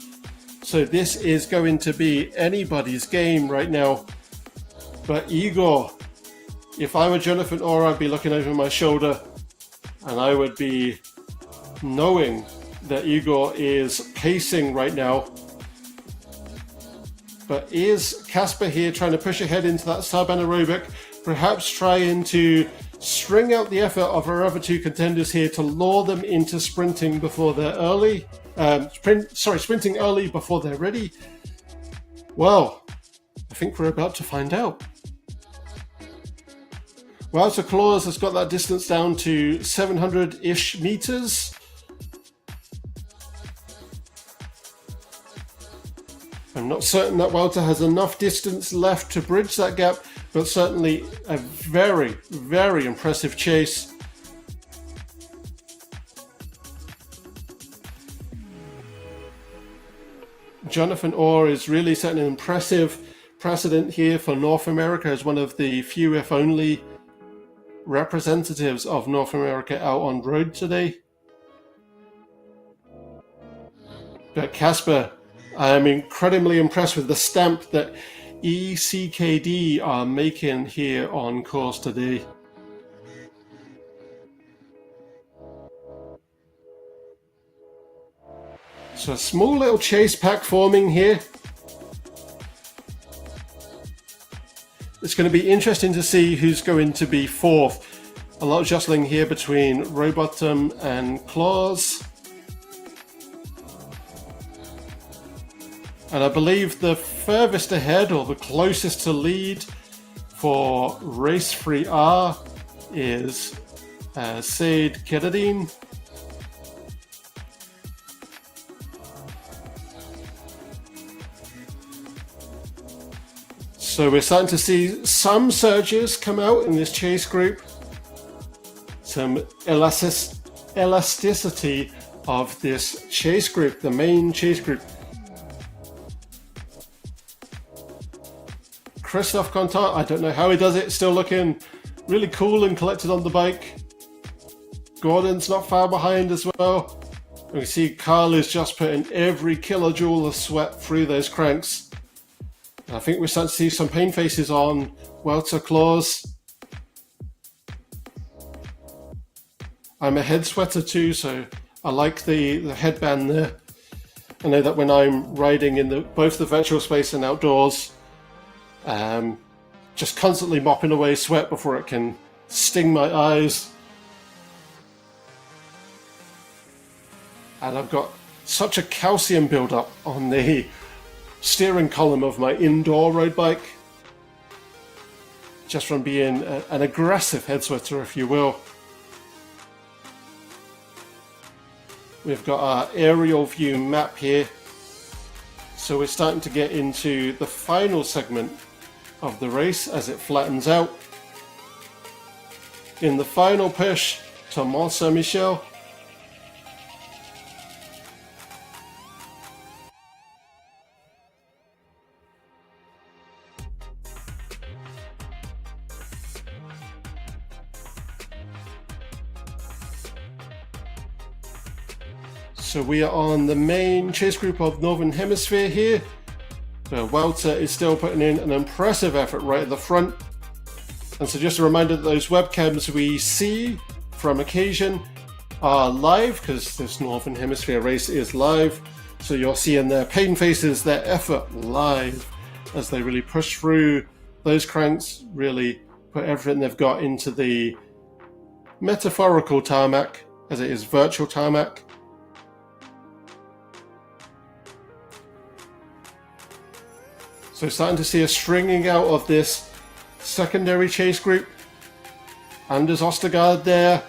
So this is going to be anybody's game right now. But Igor, if I were Jonathan Orr, I'd be looking over my shoulder and I would be knowing that Igor is pacing right now. But is Casper here trying to push ahead into that sub-anaerobic, perhaps trying to string out the effort of our other two contenders here to lure them into sprinting before they're early? Sprinting early before they're ready? Well, I think we're about to find out. Wowzer Claus has got that distance down to 700-ish meters. I'm not certain that Wowzer has enough distance left to bridge that gap, but certainly a very, very impressive chase. Jonathan Orr is really setting an impressive precedent here for North America as one of the few, if only, representatives of North America out on road today. But Casper, I am incredibly impressed with the stamp that ECKD are making here on course today. So a small little chase pack forming here. It's going to be interesting to see who's going to be fourth. A lot of jostling here between Rowbottom and Claus. And I believe the furthest ahead, or the closest to lead for Race 3R is Said Keradine. So we're starting to see some surges come out in this chase group. Some elasticity of this chase group, the main chase group. Christophe Contant, I don't know how he does it, still looking really cool and collected on the bike. Gordon's not far behind as well. And we see Carl is just putting every kilojoule of sweat through those cranks. I think we're starting to see some pain faces on Wowzer Claus. I'm a head sweater too, so I like the headband there. I know that when I'm riding in both the virtual space and outdoors, just constantly mopping away sweat before it can sting my eyes. And I've got such a calcium buildup on the steering column of my indoor road bike, just from being an aggressive head sweater, if you will. We've got our aerial view map here, so we're starting to get into the final segment of the race as it flattens out. In the final push to Mont Saint-Michel. So we are on the main chase group of Northern Hemisphere here. So Wowzer is still putting in an impressive effort right at the front. And so just a reminder that those webcams we see from occasion are live, because this Northern Hemisphere race is live. So you're seeing their pain faces, their effort live as they really push through those cranks, really put everything they've got into the metaphorical tarmac, as it is virtual tarmac. So starting to see a stringing out of this secondary chase group. Anders Ostergaard there,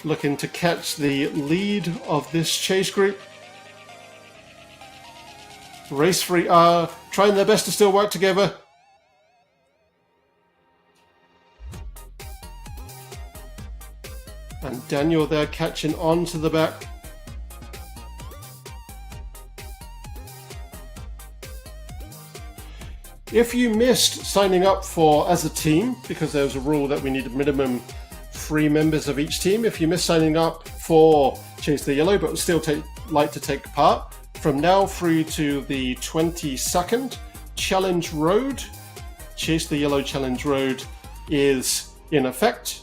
looking to catch the lead of this chase group. Race 3R trying their best to still work together. And Daniel there catching on to the back. If you missed signing up as a team, because there was a rule that we needed minimum 3 members of each team, if you missed signing up for Chase the Yellow but would still like to take part, from now through to the 22nd, Challenge Road, Chase the Yellow Challenge Road is in effect.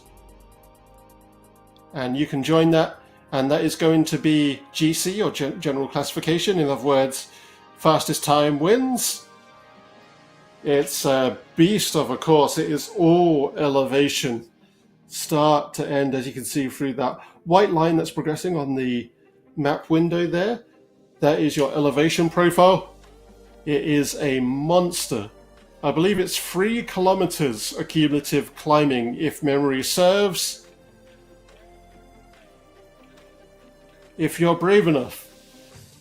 And you can join that, and that is going to be GC, or general classification. In other words, fastest time wins. It's a beast of a course. It is all elevation, start to end, as you can see through that white line that's progressing on the map window there. That is your elevation profile. It is a monster. I believe it's 3 kilometers accumulative climbing, if memory serves. If you're brave enough,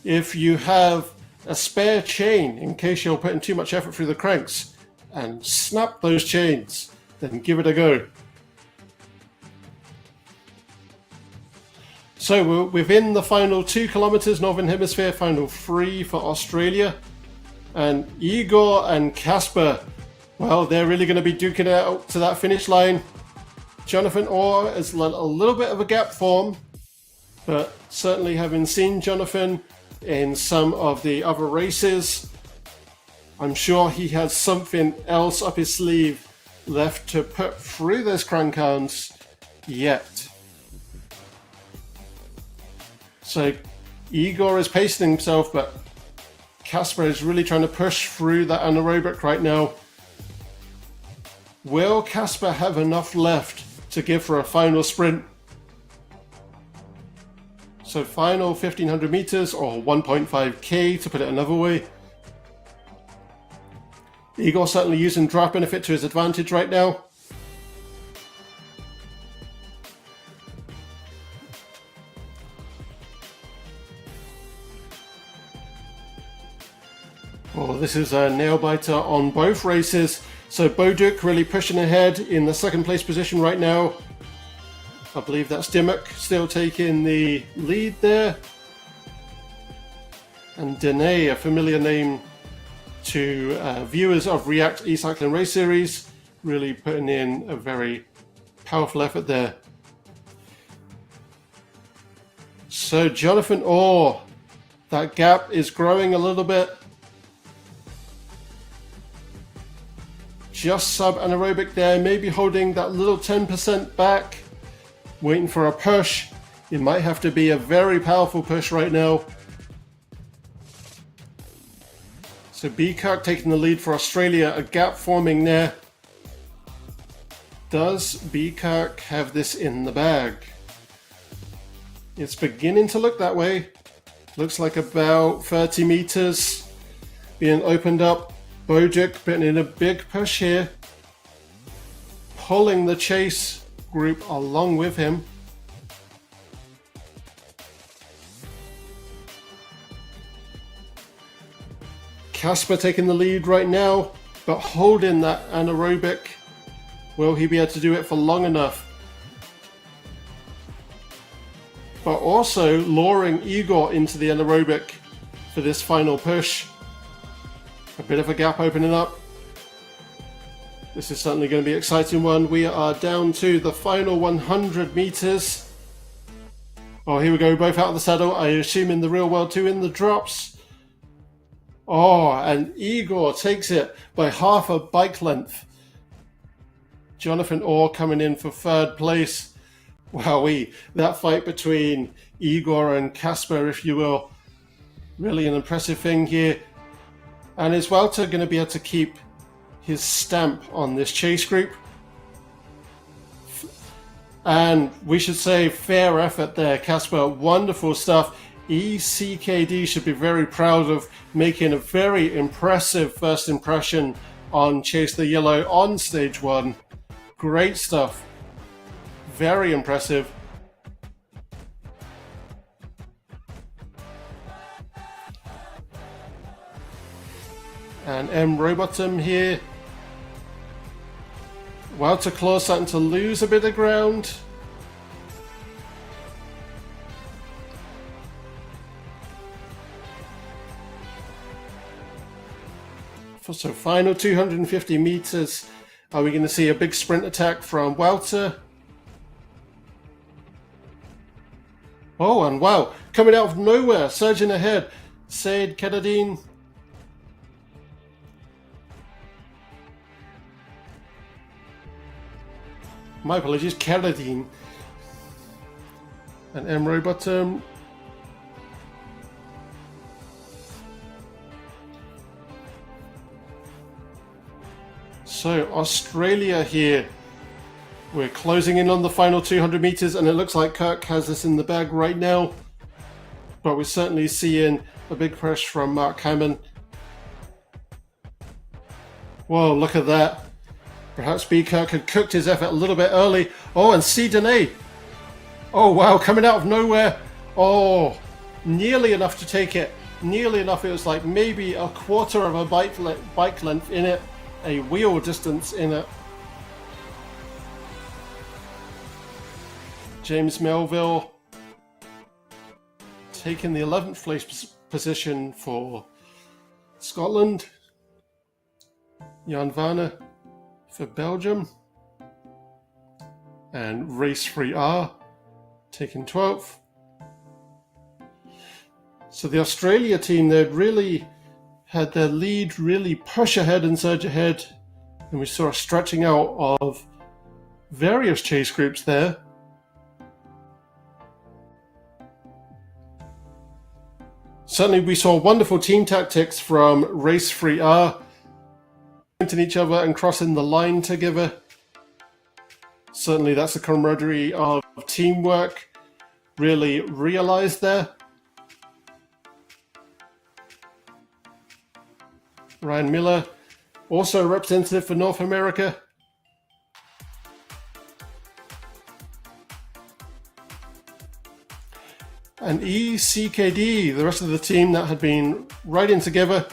if you have a spare chain in case you're putting too much effort through the cranks, and snap those chains, then give it a go. So we're within the final 2 kilometers, Northern Hemisphere, final 3 for Australia. And Igor and Casper, well, they're really going to be duking it out to that finish line. Jonathan Orr has let a little bit of a gap form, but certainly having seen Jonathan in some of the other races, I'm sure he has something else up his sleeve left to put through those crank arms yet. So Igor is pacing himself, but Casper is really trying to push through that anaerobic right now. Will Casper have enough left to give for a final sprint? So final 1500 meters, or 1.5k to put it another way. Igor certainly using draft benefit to his advantage right now. Well, this is a nail-biter on both races. So Boduk really pushing ahead in the second place position right now. I believe that's Dimmock still taking the lead there. And Dene, a familiar name to viewers of React eCycling Race Series, really putting in a very powerful effort there. So Jonathan Orr, that gap is growing a little bit. Just sub anaerobic there, maybe holding that little 10% back, waiting for a push. It might have to be a very powerful push right now. So Kirk taking the lead for Australia, a gap forming there. Does Kirk have this in the bag? It's beginning to look that way. Looks like about 30 meters being opened up. Boduk putting in a big push here, pulling the chase group along with him. Casper taking the lead right now, but holding that anaerobic. Will he be able to do it for long enough? But also luring Igor into the anaerobic for this final push. A bit of a gap opening up. This is certainly going to be an exciting one. We are down to the final 100 meters. Oh, here we go, both out of the saddle. I assume in the real world too, in the drops. Oh, and Igor takes it by half a bike length. Jonathan Orr coming in for third place. Wowee, that fight between Igor and Casper, if you will. Really an impressive thing here. And is Walter going to be able to keep his stamp on this chase group? And we should say fair effort there, Casper. Wonderful stuff. ECKD should be very proud of making a very impressive first impression on Chase the Yellow on stage 1. Great stuff. Very impressive. And M. Robotham here. Wouter Claw starting to lose a bit of ground. So final 250 meters. Are we going to see a big sprint attack from Wouter? Oh, and wow, coming out of nowhere, surging ahead, Said Kedadine. My apologies, Kedadine. And Emro, but so Australia here. We're closing in on the final 200 meters, and it looks like Kirk has this in the bag right now. But we're certainly seeing a big push from Mark Hammond. Whoa, look at that. Perhaps B. Kirk had cooked his effort a little bit early. Oh, and C. Dene. Oh, wow, coming out of nowhere. Oh, nearly enough to take it. Nearly enough. It was like maybe a quarter of a bike length in it, a wheel distance in it. James Melville taking the 11th place position for Scotland. Jan Varner for Belgium. And Race 3R taking 12th. So the Australia team, they'd really had their lead really push ahead and surge ahead. And we saw a stretching out of various chase groups there. Certainly we saw wonderful team tactics from Race 3R, pointing each other and crossing the line together. Certainly that's the camaraderie of teamwork really realized there. Ryan Miller, also a representative for North America. And ECKD, the rest of the team that had been riding together,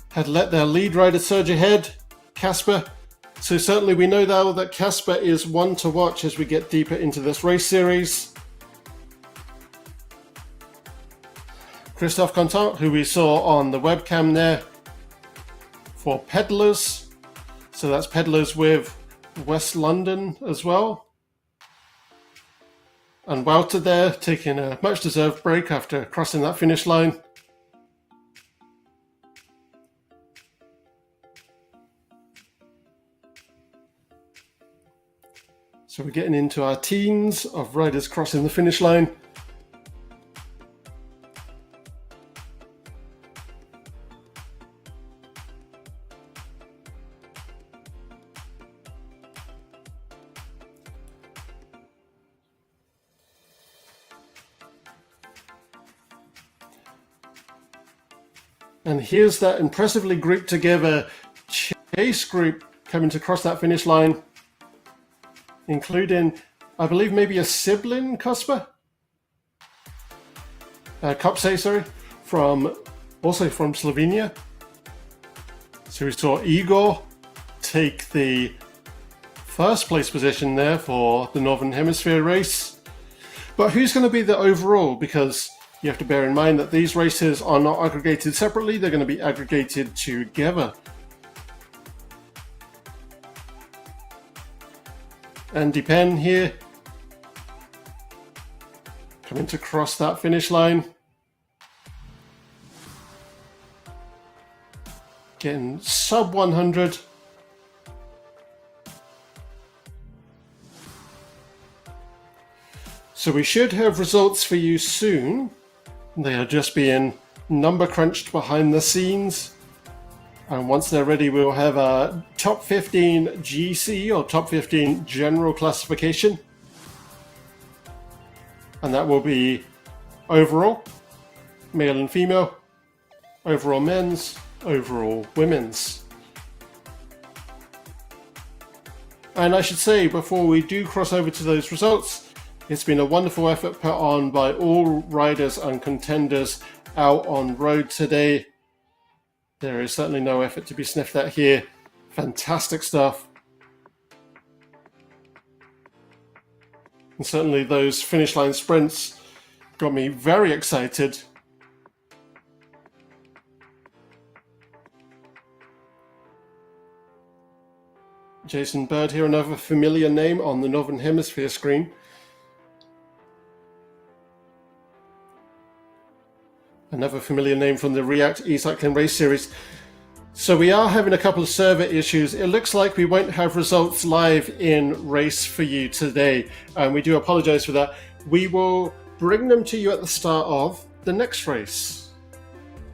had let their lead rider surge ahead, Casper. So certainly we know now that Casper is one to watch as we get deeper into this race series. Christophe Contant, who we saw on the webcam there for Pedalers. So that's Pedalers with West London as well. And Wouter there, taking a much-deserved break after crossing that finish line. So we're getting into our teens of riders crossing the finish line. And here's that impressively grouped together chase group coming to cross that finish line, including, I believe, maybe a sibling, Kopse, also from Slovenia. So we saw Igor take the first place position there for the Northern Hemisphere race. But who's going to be the overall? Because you have to bear in mind that these races are not aggregated separately, they're going to be aggregated together. Andy Penn here, coming to cross that finish line. Getting sub 100. So we should have results for you soon. They are just being number crunched behind the scenes. And once they're ready, we'll have a top 15 GC or top 15 general classification. And that will be overall, male and female, overall men's, overall women's. And I should say, before we do cross over to those results, it's been a wonderful effort put on by all riders and contenders out on road today. There is certainly no effort to be sniffed at here. Fantastic stuff. And certainly those finish line sprints got me very excited. Jason Bird here, another familiar name on the Northern Hemisphere screen. Another familiar name from the React e-cycling race series. So we are having a couple of server issues. It looks like we won't have results live in race for you today, and we do apologize for that. We will bring them to you at the start of the next race.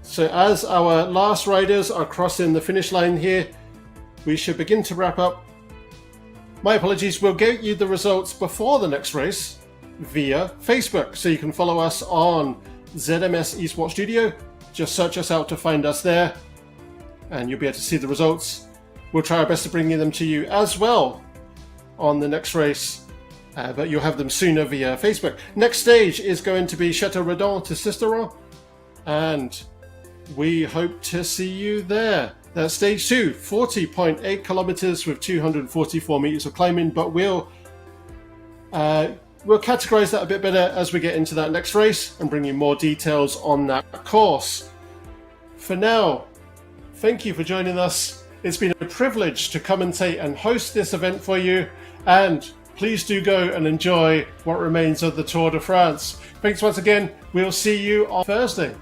So as our last riders are crossing the finish line here, we should begin to wrap up. My apologies, we'll get you the results before the next race via Facebook. So you can follow us on ZMS Esports Studio. Just search us out to find us there, and you'll be able to see the results. We'll try our best to bring them to you as well on the next race, but you'll have them sooner via Facebook. Next stage is going to be Chateau Redon to Sisteron, and we hope to see you there. That's stage 2, 40.8 kilometers with 244 meters of climbing, but we'll categorize that a bit better as we get into that next race and bring you more details on that course. For now, thank you for joining us. It's been a privilege to commentate and host this event for you, and please do go and enjoy what remains of the Tour de France. Thanks once again. We'll see you on Thursday.